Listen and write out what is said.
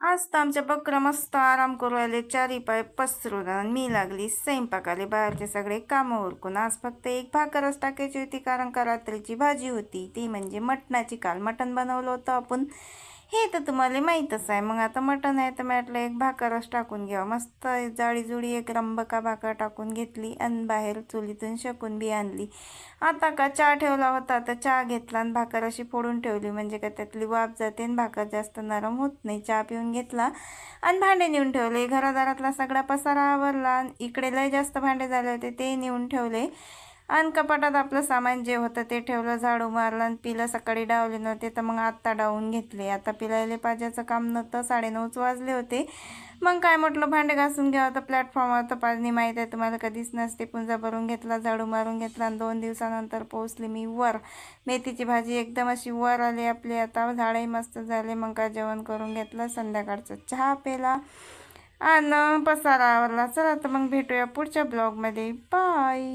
आज तर आमच्या बकरा मस्त आराम करू राहिले, चारी पाय पसरून. आणि मी लागली स्वयंपाकाले, बाहेरचे सगळे कामं उरकून. आज फक्त एक भाकरच टाकायची होती, कारण का रात्रीची भाजी होती ती म्हणजे मटणाची. काल मटण बनवलं होतं आपण, हे तर तुम्हाला माहीतच आहे. मग आता मटण आहे तर म्हटलं एक भाकरच टाकून घ्यावं. मस्त जाळी जुळी एक रंबका भाकर टाकून घेतली आणि बाहेर चुलीतून शकून बी आणली. आता का चहा ठेवला होता तर चहा घेतला आणि भाकर अशी फोडून ठेवली, म्हणजे का त्यातली वाफ जाते आणि भाकर जास्त नरम होत नाही. चहा पिऊन घेतला आणि भांडे नेऊन ठेवले. घरादारातला सगळा पसारा आवरला. इकडे लय जास्त भांडे झाले होते ते नेऊन ठेवले. आणि कपाटात आपलं सामान जे होतं ते ठेवलं, झाडू मारलं आणि पिलं. सकाळी डावले नव्हते तर मग आत्ता डावून घेतले. आता पिलायले पाजाचं काम नव्हतं, 9:30 वाजले होते. मग काय म्हटलं भांडे घासून घ्यावं. तर प्लॅटफॉर्मवर तर पाजणी माहीत आहे तुम्हाला, कधीच नसते. पुंजा भरून घेतला, झाडू मारून घेतला आणि 2 दिवसानंतर पोहोचली मी वर. मेथीची भाजी एकदम अशी वर आली आपली. आता झाडही मस्त झाले. मग काय जेवण करून घेतलं, संध्याकाळचा चहा पेला आणि पसारा आवरला. चला तर मग भेटूया पुढच्या ब्लॉगमध्ये. बाय.